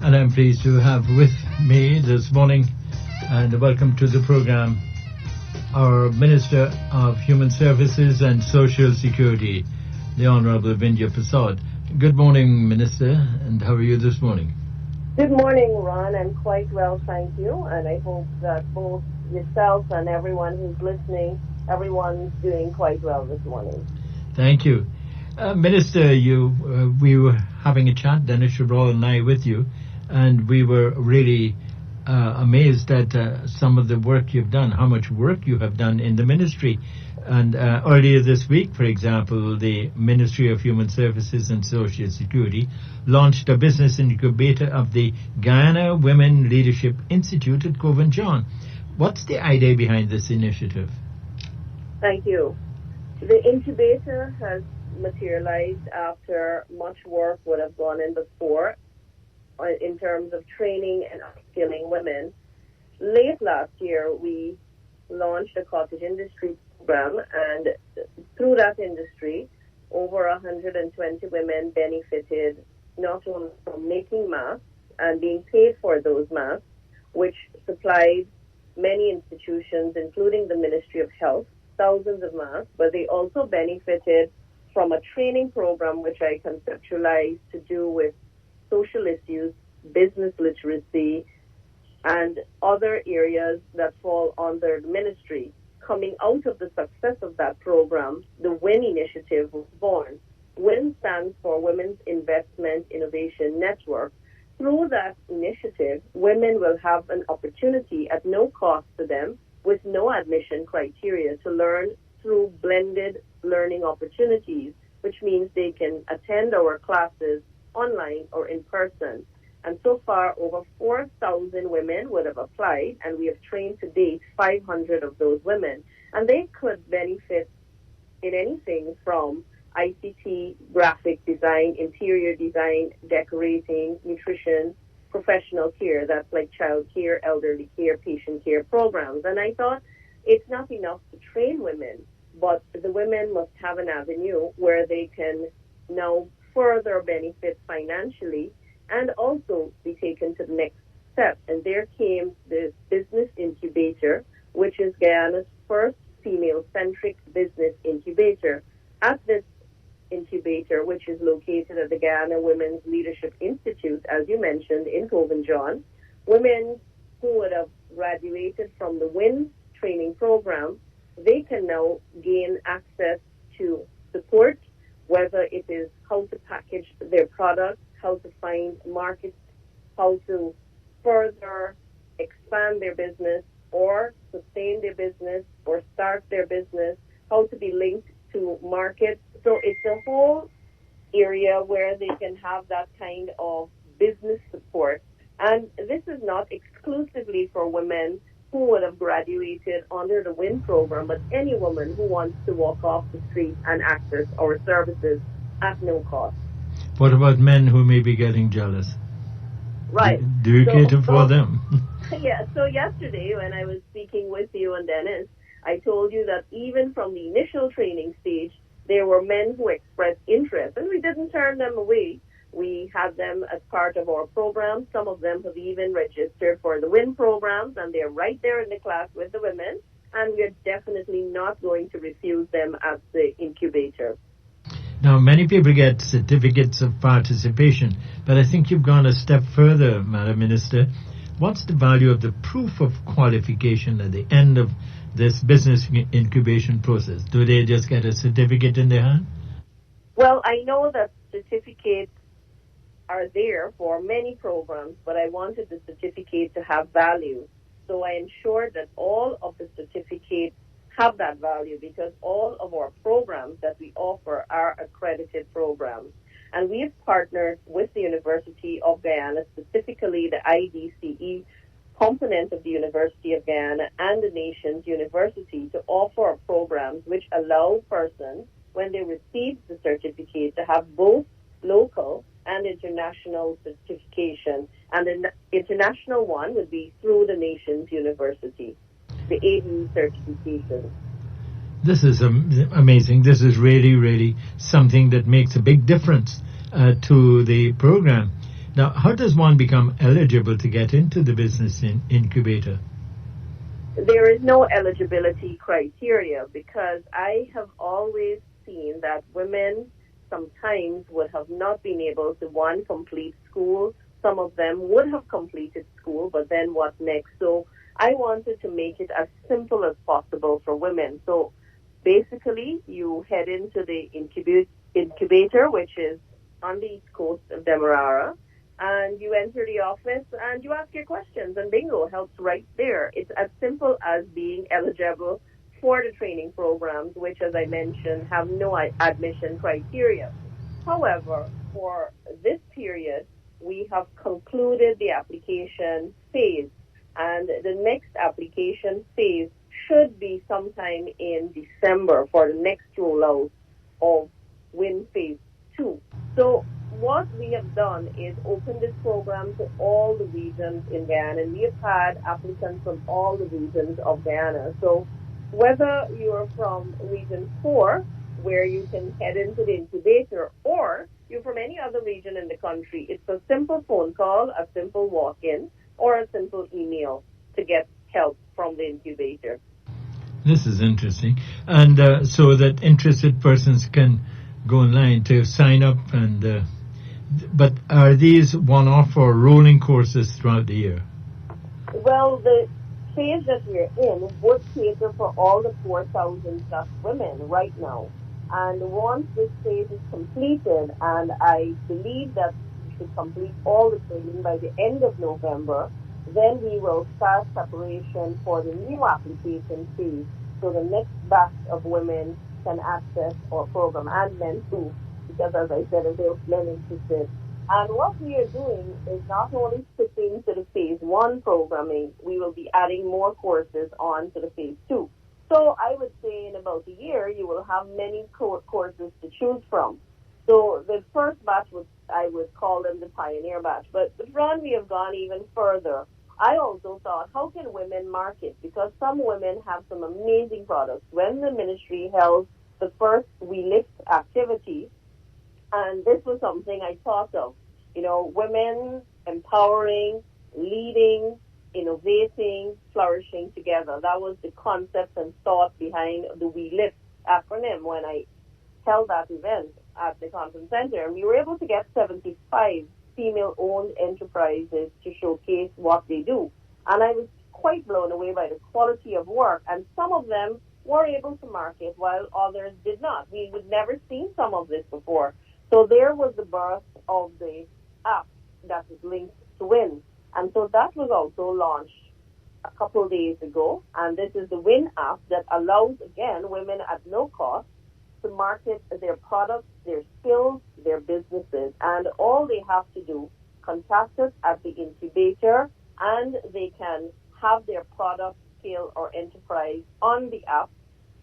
And I'm pleased to have with me this morning, and welcome to the program, our Minister of Human Services and Social Security, the Honourable Vindhya Persaud. Good morning, Minister, and how are you this morning? Good morning, Ron. I'm quite well, thank you, and I hope that both yourself and everyone who's listening, everyone's doing quite well this morning. Thank you. Minister, we were having a chat, Dennis Chabral and I, with you, and we were really amazed at some of the work you've done, how much work you have done in the ministry. And earlier this week, for example, the Ministry of Human Services and Social Security launched a business incubator of the Guyana Women Leadership Institute at Cove and John. What's the idea behind this initiative? Thank you. The incubator has materialized after much work would have gone in before in terms of training and upskilling women. Late last year, we launched a cottage industry program, and through that industry, over 120 women benefited not only from making masks and being paid for those masks, which supplied many institutions, including the Ministry of Health, thousands of masks, but they also benefited from a training program which I conceptualized to do with social issues, business literacy, and other areas that fall under the ministry. Coming out of the success of that program, the WIN initiative was born. WIN stands for Women's Investment Innovation Network. Through that initiative, women will have an opportunity at no cost to them, with no admission criteria, to learn through blended learning opportunities, which means they can attend our classes online or in person. And so far, over 4,000 women would have applied, and we have trained to date 500 of those women. And they could benefit in anything from ICT, graphic design, interior design, decorating, nutrition, professional care, that's like child care, elderly care, patient care programs. And I thought it's not enough to train women, but the women must have an avenue where they can now further benefit financially and also be taken to the next step. And there came the business incubator, which is Guyana's first female-centric business incubator. At this incubator, which is located at the Guyana Women's Leadership Institute, as you mentioned, in Cove and John, women who would have graduated from the WIN training program, they can now gain access to support, whether it is how to package their products, how to find markets, how to further expand their business or sustain their business or start their business, how to be linked to markets. So it's a whole area where they can have that kind of business support. And this is not exclusively for women who would have graduated under the WIN program, but any woman who wants to walk off the street and access our services at no cost. What about men who may be getting jealous? Right. Do you cater for them? Yeah, so yesterday when I was speaking with you and Dennis, I told you that even from the initial training stage, there were men who expressed interest, and we didn't turn them away. We had them as part of our program. Some of them have even registered for the WIN programs, and they're right there in the class with the women, and we're definitely not going to refuse them at the incubator. Now, many people get certificates of participation, but I think you've gone a step further, Madam Minister. What's the value of the proof of qualification at the end of this business incubation process? Do they just get a certificate in their hand? Well, I know that certificates are there for many programs, but I wanted the certificate to have value. So I ensured that all of the certificates have that value, because all of our programs that we offer are accredited programs. And we have partnered with the University of Guyana, specifically the IDCE component of the University of Guyana and the nation's university, to offer programs which allow persons, when they receive the certificate, to have both local and international certification. And the international one would be through the nation's university, the ADU certification. This is amazing. This is really, really something that makes a big difference to the program. Now, how does one become eligible to get into the business incubator? There is no eligibility criteria because I have always seen that women sometimes would have not been able to, one, complete school. Some of them would have completed school, but then what next? So I wanted to make it as simple as possible for women. So basically, you head into the incubator, which is on the east coast of Demerara, and you enter the office and you ask your questions, and bingo, helps right there. It's as simple as being eligible for the training programs, which, as I mentioned, have no admission criteria. However, for this period, we have concluded the application phase, and the next application phase should be sometime in December for the next rollout of WIN Phase 2. So what we have done is open this program to all the regions in Guyana, and we have had applicants from all the regions of Guyana. So whether you're from Region 4, where you can head into the incubator, or you're from any other region in the country, it's a simple phone call, a simple walk-in, or a simple email to get help from the incubator. This is interesting. And so that interested persons can go online to sign up. But are these one-off or rolling courses throughout the year? Well, the phase that we're in would cater for all the 4,000 plus women right now. And once this phase is completed, and I believe that we should complete all the training by the end of November, then we will start preparation for the new application phase. So the next batch of women can access our program, and men too, because as I said, there's men interested. And what we are doing is not only sticking to the phase 1 programming, we will be adding more courses on to the phase 2. So I would say in about a year, you will have many courses to choose from. So the first batch, I would call them the pioneer batch. But with Ron, we have gone even further. I also thought, how can women market? Because some women have some amazing products. When the ministry held the first We Lift activity, and this was something I thought of, women empowering, leading, innovating, flourishing together. That was the concept and thought behind the We Lift acronym when I held that event at the conference center. And we were able to get 75 female-owned enterprises to showcase what they do. And I was quite blown away by the quality of work. And some of them were able to market while others did not. We would never seen some of this before. So there was the birth of the app that is linked to WIN. And so that was also launched a couple of days ago. And this is the WIN app that allows, again, women at no cost to market their products, their skills, their businesses. And all they have to do, contact us at the incubator, and they can have their product, skill, or enterprise on the app.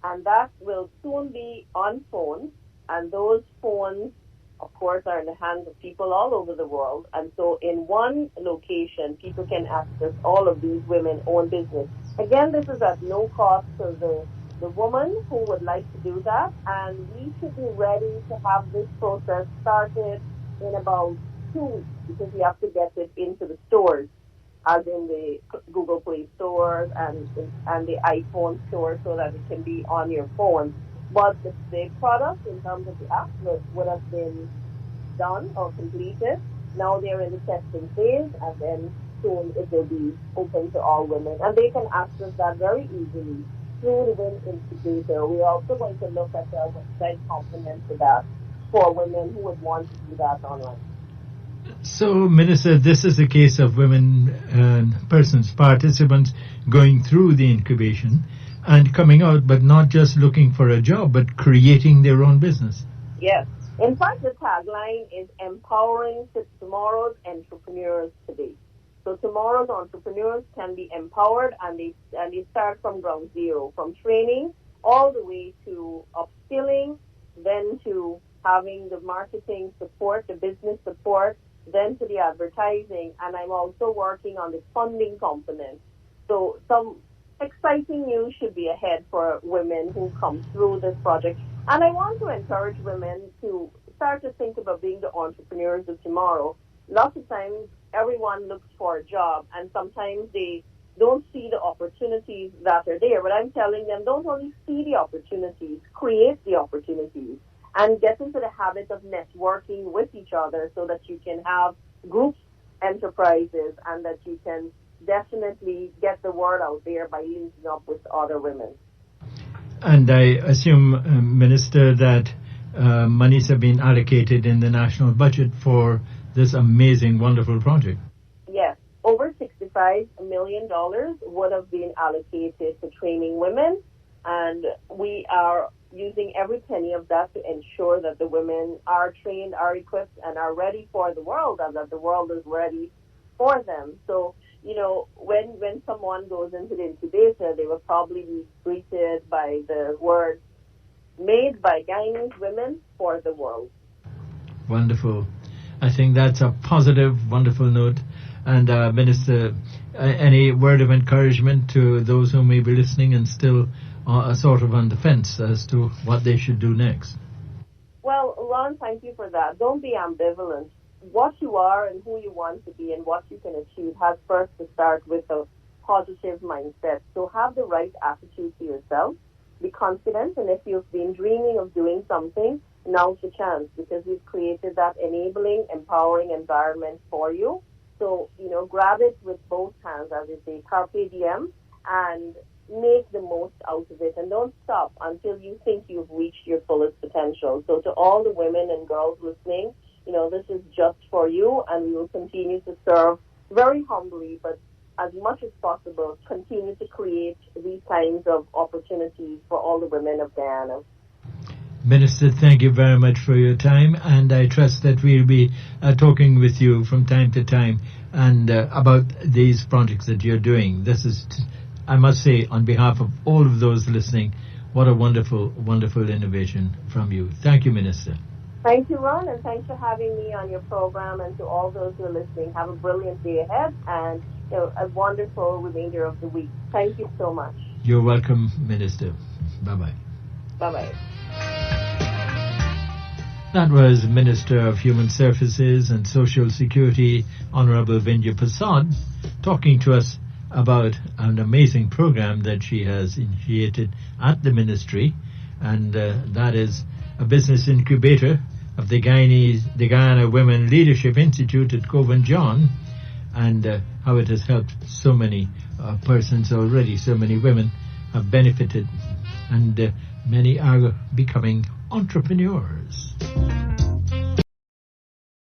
And that will soon be on phones. And those phones, of course, are in the hands of people all over the world. And so in one location, people can access all of these women-owned business. Again, this is at no cost to the woman who would like to do that. And we should be ready to have this process started in about 2 weeks, because we have to get it into the stores, as in the Google Play stores and the iPhone store, so that it can be on your phone. But the product, in terms of the app, would have been done or completed. Now they're in the testing phase, and then soon it will be open to all women. And they can access that very easily through the WIN Incubator. We're also going to look at a website complement to that for women who would want to do that online. So, Minister, this is a case of women, persons, participants going through the incubation and coming out, but not just looking for a job, but creating their own business. Yes. In fact, the tagline is empowering tomorrow's entrepreneurs today. So tomorrow's entrepreneurs can be empowered, and they start from ground zero, from training all the way to upskilling, then to having the marketing support, the business support, then to the advertising. And I'm also working on the funding component. So some exciting news should be ahead for women who come through this project. And I want to encourage women to start to think about being the entrepreneurs of tomorrow. lots of times everyone looks for a job, and sometimes they don't see the opportunities that are there. But I'm telling them, don't only see the opportunities, create the opportunities, and get into the habit of networking with each other so that you can have group enterprises and that you can definitely get the word out there by linking up with other women. And I assume, Minister, that monies have been allocated in the national budget for this amazing, wonderful project. Yes, over $65 million would have been allocated to training women, and we are using every penny of that to ensure that the women are trained, are equipped, and are ready for the world, and that the world is ready for them. So, you know, when someone goes into the incubator, they will probably be greeted by the words, made by Guyanese women for the world. Wonderful. I think that's a positive, wonderful note. And Minister, any word of encouragement to those who may be listening and still sort of on the fence as to what they should do next? Well, Ron, thank you for that. Don't be ambivalent. What you are and who you want to be and what you can achieve has first to start with a positive mindset. So have the right attitude to yourself. Be confident, and if you've been dreaming of doing something, now's the chance, because we've created that enabling, empowering environment for you. So, you know, grab it with both hands, as they say, carpe diem, and make the most out of it. And don't stop until you think you've reached your fullest potential. So to all the women and girls listening, you know, this is just for you, and we will continue to serve very humbly, but as much as possible, continue to create these kinds of opportunities for all the women of Guyana. Minister, thank you very much for your time, and I trust that we'll be talking with you from time to time and about these projects that you're doing. This is, I must say, on behalf of all of those listening, what a wonderful, wonderful innovation from you. Thank you, Minister. Thank you, Ron, and thanks for having me on your program. And to all those who are listening, have a brilliant day ahead and, you know, a wonderful remainder of the week. Thank you so much. You're welcome, Minister. Bye-bye. Bye-bye. That was Minister of Human Services and Social Security, Honourable Vindhya Persaud, talking to us about an amazing program that she has initiated at the ministry, and that is a business incubator of the Guyana Women Leadership Institute at Cove and John, and how it has helped so many persons already. So many women have benefited, and many are becoming entrepreneurs.